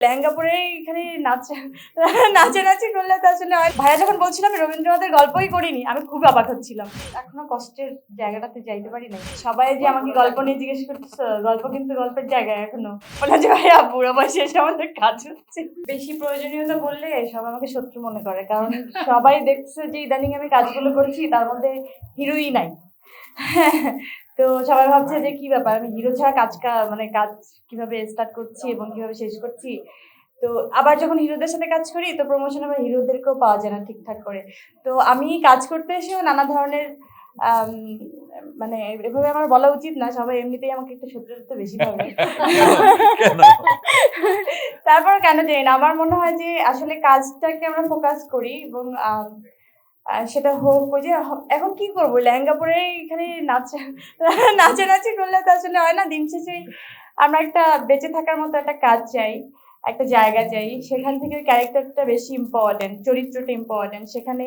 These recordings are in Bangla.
লেহেঙ্গা পরে এখানে নাচানাচি করলে তো আসলে হয়। ভাইয়া যখন বলছিল আমি রবীন্দ্রনাথের গল্পই করিনি, আমি খুব অবাক হচ্ছিলাম। এখনো কষ্টের জায়গাটাতে যাইতে পারি নাই। সবাই যে আমাকে গল্প নিয়ে জিজ্ঞেস করতেছে, গল্প কিন্তু গল্পের জায়গায় এখনো। বলে যে ভাইয়া বুড়ো বয়সে এসে আমাদের কাজ হচ্ছে। বেশি প্রয়োজনীয়তা বললে সবাই আমাকে শত্রু মনে করে। কারণ সবাই দেখছে যে ইদানিং আমি কাজগুলো করছি তার মধ্যে হিরোই নাই। তো সবাই ভাবছে যে কি ব্যাপার, আমি হিরো ছাড়া কাজ কিভাবে স্টার্ট করছি এবং কিভাবে শেষ করছি। তো আবার যখন হিরোদের সাথে কাজ করি তো প্রমোশন আবার হিরোদেরকেও পাওয়া যায় না ঠিকঠাক করে। তো আমি কাজ করতে এসেও নানা ধরনের আম মানে এভাবে আমার বলা উচিত না। সবাই এমনিতেই আমাকে একটু শত্রুতা বেশি ভাবে। তারপর কেন জানি না, আমার মনে হয় যে আসলে কাজটাকে আমরা ফোকাস করি এবং সেটা হোক ওই যে এখন কি করবো, লেহেঙ্গা পরে এখানে নাচানাচি করলে তো আসলে হয় না। দিন শেষে আমরা একটা বেঁচে থাকার মতো একটা কাজ চাই, একটা জায়গা চাই। সেখান থেকে ক্যারেক্টারটা বেশি ইম্পর্টেন্ট, চরিত্রটা ইম্পর্টেন্ট। সেখানে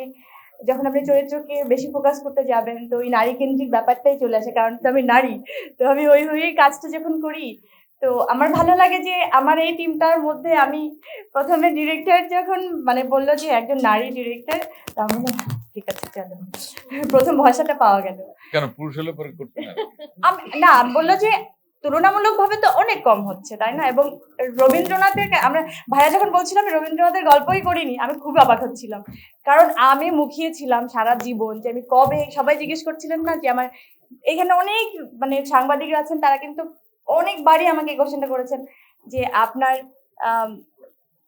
যখন আপনি চরিত্রকে বেশি ফোকাস করতে যাবেন তো ওই নারী কেন্দ্রিক ব্যাপারটাই চলে আসে। কারণ তো আমি নারী, তো আমি ওই হয়েই কাজটা যখন করি তো আমার ভালো লাগে যে আমার এই টিমটার মধ্যে আমি প্রথমে ডিরেক্টর যখন বলল যে একজন নারী ডিরেক্টর, তাহলে ঠিক আছে চলো, প্রথম ভরসাটা পাওয়া গেল। কেন পুরুষ হলে পরে করতে না? না বললো যে তুলনামূলকভাবে তো অনেক কম হচ্ছে, তাই না? এবং রবীন্দ্রনাথের ভাইয়া যখন বলছিল আমি রবীন্দ্রনাথের গল্পই করিনি, আমি খুব অবাক হচ্ছিলাম। কারণ আমি মুখিয়েছিলাম সারা জীবন যে আমি কবে, সবাই জিজ্ঞেস করছিলেন না যে আমার এখানে অনেক সাংবাদিকরা আছেন, তারা কিন্তু অনেকবারই আমাকে এই কোশ্চেনটা করেছেন যে আপনার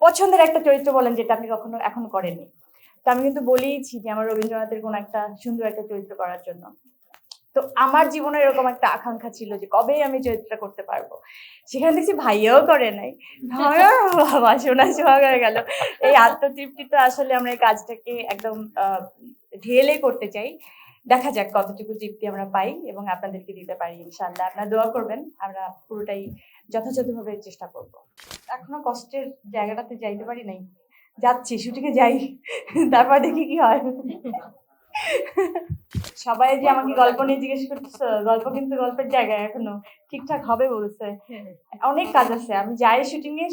পছন্দের একটা চরিত্র বলেন যেটা আপনি কখনো এখনো করেননি। তো আমি কিন্তু বলেইছি যে আমার রবীন্দ্রনাথের কোন একটা সুন্দর একটা চরিত্র করার জন্য। তো আমার জীবনে এরকম একটা আকাঙ্ক্ষা ছিল যে কবে আমি চরিত্রটা করতে পারবো। সেখানে দেখছি ভাইয়াও করে নাই। বাবা সোনা সোহাগ হয়ে গেল। এই আত্মতৃপ্তিটা আসলে আমরা এই কাজটাকে একদম ঢেলে করতে চাই। দেখা যাক কতটুকু তৃপ্তি আমরা পাই এবং আপনাদেরকে দিতে পারি ইনশাআল্লাহ। আপনারা দোয়া করবেন, আমরা পুরোটাই যথাযথভাবে চেষ্টা করব। এখনো কষ্টের জায়গাটাতে যাইতে পারি নাই। যাচ্ছি, শুটিংয়ে যাই, তারপর দেখি কি হয়। সবাই যে আমাকে গল্প নিয়ে জিজ্ঞেস করতেছে, গল্প কিন্তু গল্পের জায়গায় এখনো ঠিকঠাক হবে বলছে। অনেক কাজ আছে, আমি যাই শুটিংটা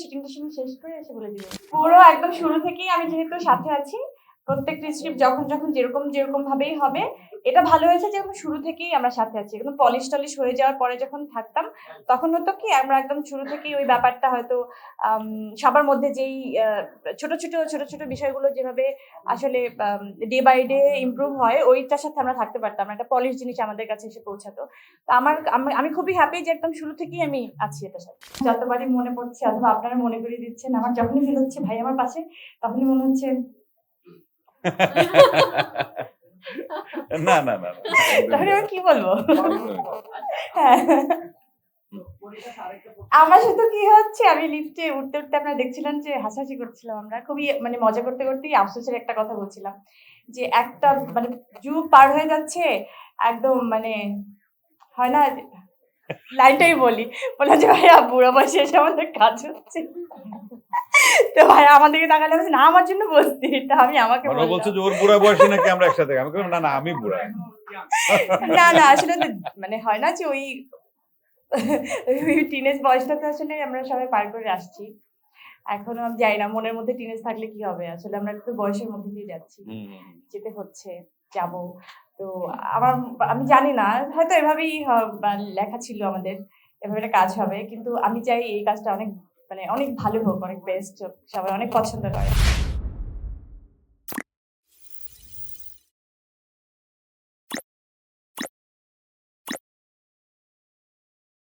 শেষ করে এসে বলে দিব। পুরো একদম শুরু থেকেই আমি যেহেতু সাথে আছি, প্রত্যেকটা স্ক্রিপ্ট যখন যেরকম ভাবেই হবে। এটা ভালো হয়েছে যে শুরু থেকেই আমরা সাথে আছি। একদম পলিশ টলিশ হয়ে যাওয়ার পরে যখন থাকতাম তখন হতো কি আমরা একদম শুরু থেকেই ওই ব্যাপারটা হয়তো সবার মধ্যে যেই ছোট ছোট বিষয়গুলো যেভাবে আসলে ডে বাই ডে ইমপ্রুভ হয় ওইটার সাথে আমরা থাকতে পারতাম, একটা পলিশ জিনিস আমাদের কাছে এসে পৌঁছাতো। তো আমি খুবই হ্যাপি যে একদম শুরু থেকেই আমি আছি এটার সাথে। যতবারই মনে পড়ছে অথবা আপনারা মনে করিয়ে দিচ্ছেন, আমার যখনই ফিল হচ্ছে ভাই আমার পাশে, তখনই মনে হচ্ছে না তখন আমি কি বলবো। হ্যাঁ, আমার সাথে কি হচ্ছে, আমি লিফটে উঠতে আপনারা দেখছিলেন যে হাসাহাসি করছিলাম, আমরা খুবই মজা করতে করতেই আফসোসের একটা কথা বলছিলাম যে একটা যুগ পার হয়ে যাচ্ছে একদম হয় না, লাইনটাই বললাম যে ভাইয়া বুড়ো বয়সে এসে আমাদের কাজ হচ্ছে। তো ভাই আমাদেরকে তাকালে না আমার জন্য বলছি, এটা আমি আমাকে বলছো যে ওর বুড়া বয়সে নাকি আমরা একসাথে। আমি বললাম না আমি বুড়া। না আসলে হয় না যে ওই টিনেজ বয়সটা তো আসলে আমরা সবাই পার করে আসছি। এখনো আমি জানি না মনের মধ্যে টিনেজ থাকলে কি হবে, আসলে আমরা একটু বয়সের মধ্যে দিয়ে যাচ্ছি, যেতে হচ্ছে, যাব। তো আমি জানি না, হয়তো এভাবেই লেখা ছিল আমাদের, এভাবে একটা কাজ হবে, কিন্তু আমি চাই এই কাজটা অনেক অনেক ভালো হোক, অনেক বেস্ট হোক, সবাই অনেক পছন্দ করে।